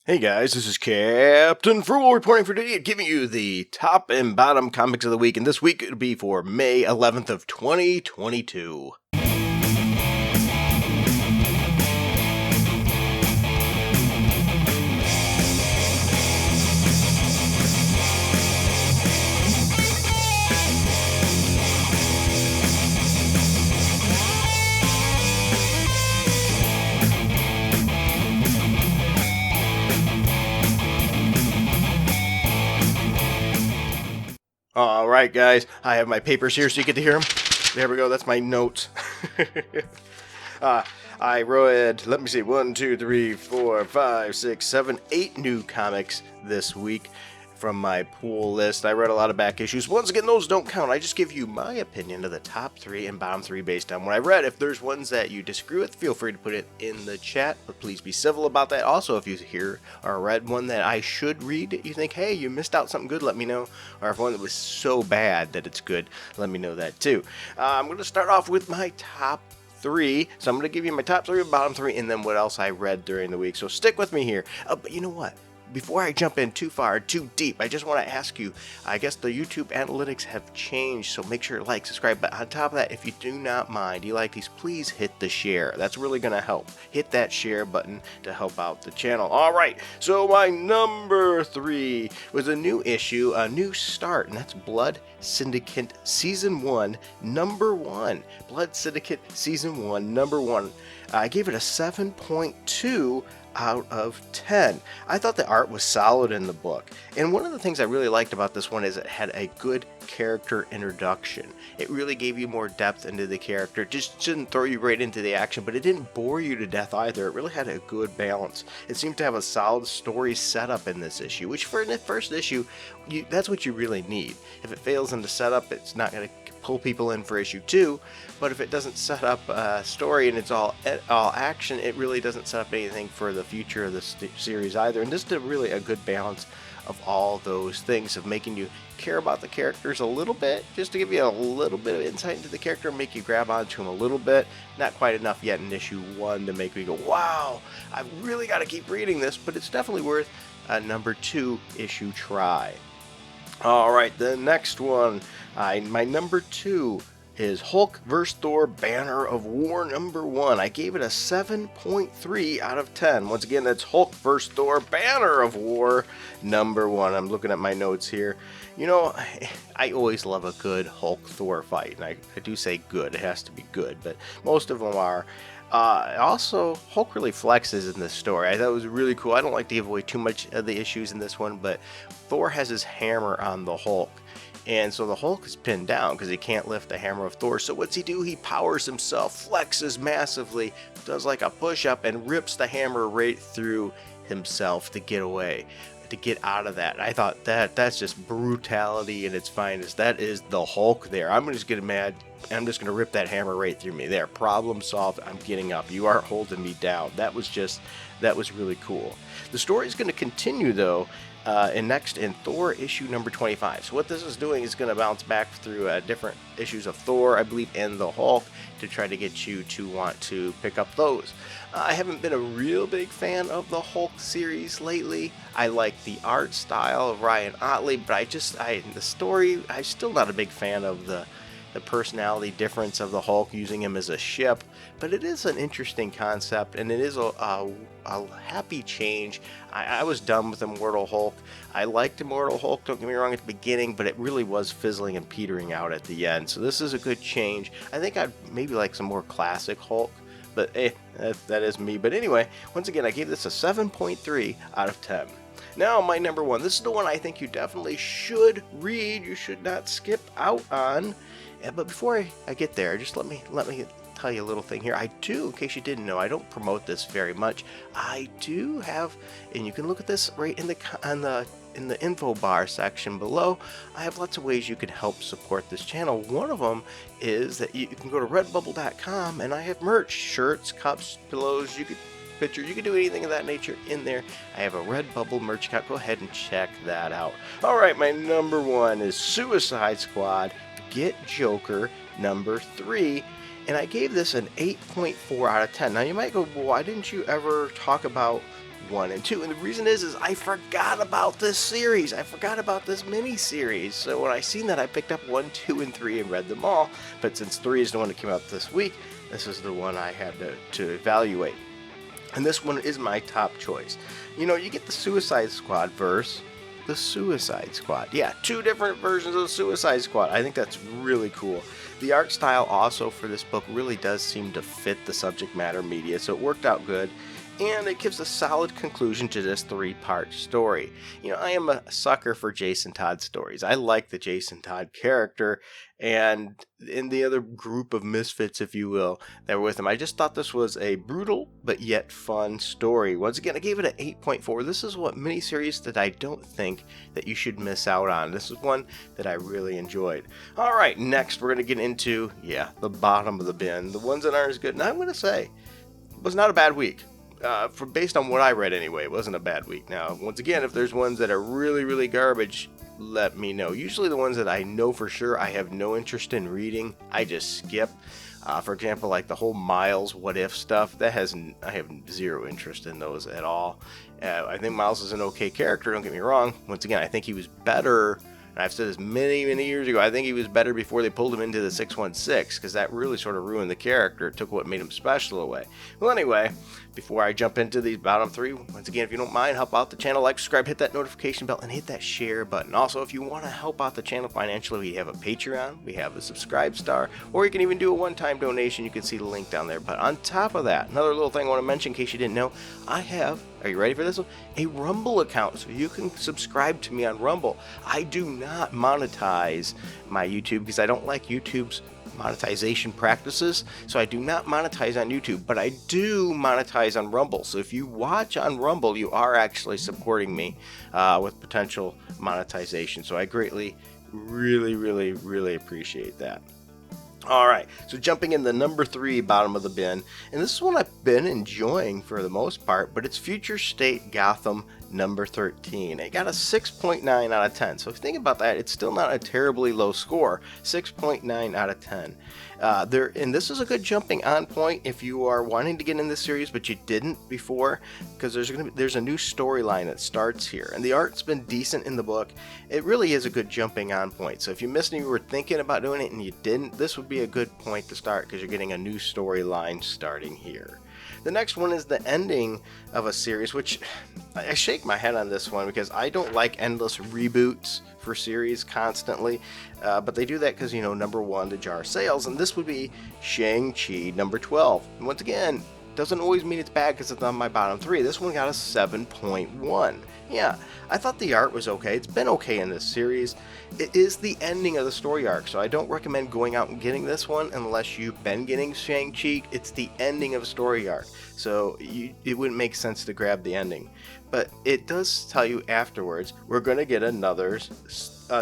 Hey guys, this is Captain Frugal reporting for today, giving you the top and bottom comics of the week, and this week it'll be for May 11th of 2022. Alright guys, I have my papers here so you get to hear them. There we go, that's my notes. uh, I read, let me see, 1, 2, 3, 4, 5, 6, 7, 8 new comics this week from my pool list. I read a lot of back issues. Once again, those don't count. I just give you my opinion of the top 3 and bottom 3 based on what I read. If there's ones that you disagree with, feel free to put it in the chat, but please be civil about that. Also, if you hear or read one that I should read, you think, hey, you missed out something good, let me know. Or if one that was so bad that it's good, let me know that too. I'm going to start off with my top 3. So I'm going to give you my top 3 and bottom 3 and then what else I read during the week. So stick with me here. But you know what? Before I jump in too far, too deep, I just want to ask you, I guess the YouTube analytics have changed, so make sure to like, subscribe, but on top of that, if you do not mind, you like these, please hit the share. That's really going to help. Hit that share button to help out the channel. Alright, so my number 3 was a new issue, a new start, and that's Blood Syndicate Season 1, Number 1. Blood Syndicate Season 1, Number 1. I gave it a 7.2 out of 10. I thought the art was solid in the book, and one of the things I really liked about this one is it had a good character introduction. It really gave you more depth into the character. It just didn't throw you right into the action, but it didn't bore you to death either. It really had a good balance. It seemed to have a solid story setup in this issue, which for the first issue, that's what you really need. If it fails in the setup, it's not going to pull people in for issue 2, but if it doesn't set up a story and it's all action, it really doesn't set up anything for the future of the series either. And this did really a good balance of all those things, of making you care about the characters a little bit, just to give you a little bit of insight into the character and make you grab onto him a little bit. Not quite enough yet in issue 1 to make me go, wow, I've really got to keep reading this, but it's definitely worth a number 2 issue try. Alright, the next one, my number 2 is Hulk vs. Thor Banner of War number 1. I gave it a 7.3 out of 10. Once again, that's Hulk vs. Thor Banner of War number 1. I'm looking at my notes here. You know, I always love a good Hulk Thor fight, and I do say good, it has to be good, but most of them are. Also, Hulk really flexes in this story. I thought it was really cool. I don't like to give away too much of the issues in this one, but Thor has his hammer on the Hulk. And so the Hulk is pinned down because he can't lift the hammer of Thor. So what's he do? He powers himself, flexes massively, does like a push-up, and rips the hammer right through himself to get away, to get out of that. I thought that's just brutality in its finest. That is the Hulk there. I'm just getting mad. I'm just going to rip that hammer right through me. There, problem solved. I'm getting up. You aren't holding me down. That was really cool. The story is going to continue though, in Thor issue number 25. So what this is doing is going to bounce back through different issues of Thor, I believe, and the Hulk to try to get you to want to pick up those. I haven't been a real big fan of the Hulk series lately. I like the art style of Ryan Ottley, but the story, I'm still not a big fan of the personality difference of the Hulk, using him as a ship, but it is an interesting concept, and it is a happy change. I was done with Immortal Hulk. I liked Immortal Hulk, don't get me wrong, at the beginning, but it really was fizzling and petering out at the end, so this is a good change. I think I'd maybe like some more classic Hulk, but that is me. But anyway, once again, I gave this a 7.3 out of 10. Now, my number 1. This is the one I think you definitely should read. You should not skip out on. But before I get there, just let me tell you a little thing here. I do, in case you didn't know, I don't promote this very much. I do have, and you can look at this right in the info bar section below. I have lots of ways you can help support this channel. One of them is that you can go to redbubble.com, and I have merch, shirts, cups, pillows. You can do anything of that nature in there. I have a Redbubble merch account. Go ahead and check that out. All right, my number 1 is Suicide Squad Get Joker number 3, and I gave this an 8.4 out of 10. Now you might go, well, why didn't you ever talk about 1 and 2. And the reason is I forgot about this series. I forgot about this mini-series. So when I seen that, I picked up 1, 2, and 3 and read them all. But since 3 is the one that came out this week, this is the one I had to evaluate. And this one is my top choice. You know, you get the Suicide Squad verse. The Suicide Squad. Yeah, 2 different versions of the Suicide Squad. I think that's really cool. The art style also for this book really does seem to fit the subject matter media, so it worked out good. And it gives a solid conclusion to this 3-part story. You know, I am a sucker for Jason Todd stories. I like the Jason Todd character and in the other group of misfits, if you will, that were with him. I just thought this was a brutal but yet fun story. Once again, I gave it an 8.4. This is what miniseries that I don't think that you should miss out on. This is one that I really enjoyed. All right, next we're going to get into, the bottom of the bin. The ones that aren't as good. And I'm going to say, it was not a bad week. Based on what I read anyway, it wasn't a bad week. Now, once again, if there's ones that are really, really garbage, let me know. Usually the ones that I know for sure I have no interest in reading, I just skip. For example, like the whole Miles What If stuff, I have zero interest in those at all. I think Miles is an okay character, don't get me wrong. Once again, I think he was better. And I've said this many, many years ago, I think he was better before they pulled him into the 616, because that really sort of ruined the character. It took what made him special away. Well, anyway, before I jump into these bottom 3, once again, if you don't mind, help out the channel, like, subscribe, hit that notification bell, and hit that share button. Also, if you want to help out the channel financially, we have a Patreon, we have a Subscribe Star, or you can even do a one-time donation. You can see the link down there. But on top of that, another little thing I want to mention in case you didn't know, I have, are you ready for this one? A Rumble account, so you can subscribe to me on Rumble. I do not monetize my YouTube because I don't like YouTube's monetization practices, so I do not monetize on YouTube, but I do monetize on Rumble. So if you watch on Rumble, you are actually supporting me with potential monetization. So I greatly, really appreciate that. All right, so jumping in the number 3 bottom of the bin, and this is one I've been enjoying for the most part, but it's Future State Gotham number 13. It got a 6.9 out of 10. So if you think about that, it's still not a terribly low score. 6.9 out of 10. And this is a good jumping on point if you are wanting to get in this series but you didn't before, because there's a new storyline that starts here, and the art's been decent in the book. It really is a good jumping on point. So if you missed and you were thinking about doing it and you didn't, this would be a good point to start because you're getting a new storyline starting here. The next one is the ending of a series, which I shake my head on this one because I don't like endless reboots for series constantly, but they do that because, number 1 to jar sales, and this would be Shang-Chi number 12. And once again, doesn't always mean it's bad because it's on my bottom 3. This one got a 7.1. Yeah, I thought the art was okay. It's been okay in this series. It is the ending of the story arc, so I don't recommend going out and getting this one unless you've been getting Shang-Chi. It's the ending of a story arc, so it wouldn't make sense to grab the ending. But it does tell you afterwards, we're going to get another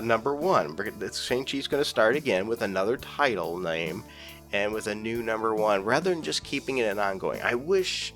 number 1. Shang-Chi's going to start again with another title name, and with a new number 1, rather than just keeping it an ongoing. I wish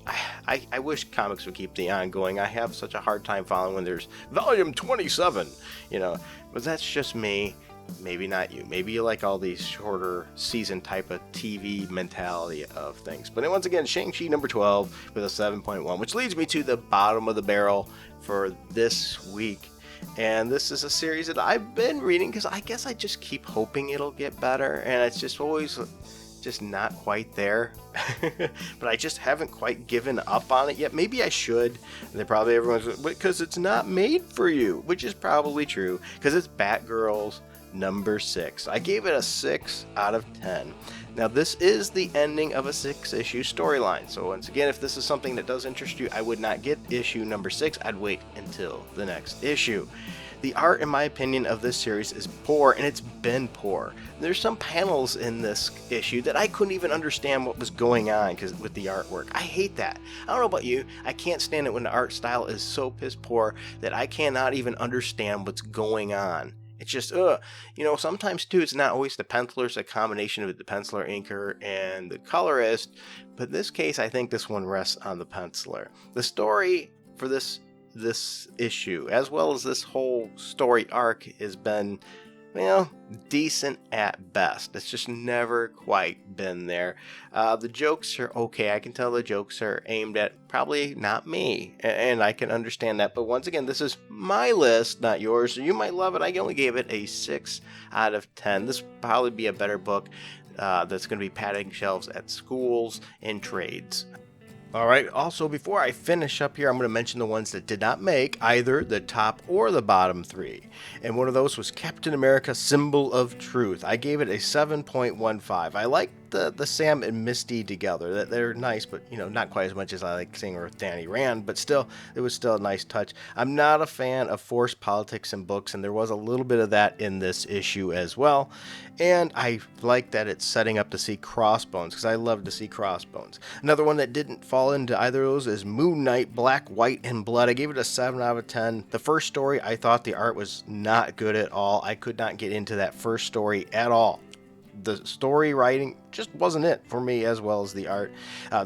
comics would keep the ongoing. I have such a hard time following when there's volume 27, but that's just me. Maybe not you. Maybe you like all these shorter season type of TV mentality of things. But then once again, Shang-Chi number 12 with a 7.1, which leads me to the bottom of the barrel for this week. And this is a series that I've been reading because I guess I just keep hoping it'll get better, and it's just always just not quite there. But I just haven't quite given up on it yet. Maybe I should. And everyone's because it's not made for you, which is probably true because it's Batgirls number 6. I gave it a 6 out of 10. Now this is the ending of a 6-issue storyline. So once again, if this is something that does interest you, I would not get issue number 6. I'd wait until the next issue. The art, in my opinion, of this series is poor, and it's been poor. There's some panels in this issue that I couldn't even understand what was going on with the artwork. I hate that. I don't know about you. I can't stand it when the art style is so piss poor that I cannot even understand what's going on. It's just, sometimes too, it's not always the penciler, it's a combination of the penciler, inker, and the colorist. But in this case, I think this one rests on the penciler. The story for this issue, as well as this whole story arc, has been well, decent at best. It's just never quite been there. The jokes are okay. I can tell the jokes are aimed at probably not me, and I can understand that. But once again, this is my list, not yours, so you might love it. I only gave it a 6 out of 10. This will probably be a better book that's going to be padding shelves at schools and trades. All right, also before I finish up here, I'm going to mention the ones that did not make either the top or the bottom 3. And one of those was Captain America Symbol of Truth. I gave it a 7.15. I like the Sam and Misty together. They're nice, but not quite as much as I like seeing her with Danny Rand, but still, it was still a nice touch. I'm not a fan of forced politics in books, and there was a little bit of that in this issue as well. And I like that it's setting up to see Crossbones, because I love to see Crossbones. Another one that didn't fall into either of those is Moon Knight Black, White, and Blood. I gave it a 7 out of 10. The first story, I thought the art was not good at all. I could not get into that first story at all. The story writing just wasn't it for me, as well as the art.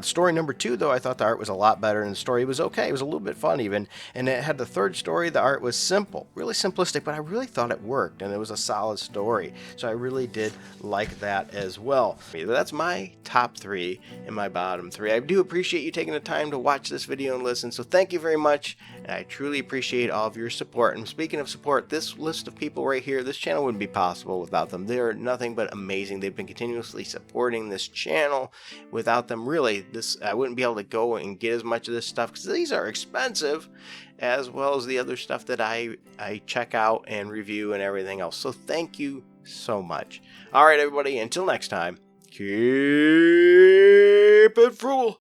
Story number 2, though, I thought the art was a lot better, and the story was okay. It was a little bit fun even. And it had the third story. The art was simple, really simplistic, but I really thought it worked, and it was a solid story. So I really did like that as well. That's my top 3 and my bottom 3. I do appreciate you taking the time to watch this video and listen, so thank you very much, and I truly appreciate all of your support. And speaking of support, this list of people right here, this channel wouldn't be possible without them. They're nothing but amazing. They've been continuously supporting this channel. Without them, really, I wouldn't be able to go and get as much of this stuff, because these are expensive, as well as the other stuff that I check out and review and everything else. So thank you so much. All right, everybody, until next time, keep it frugal.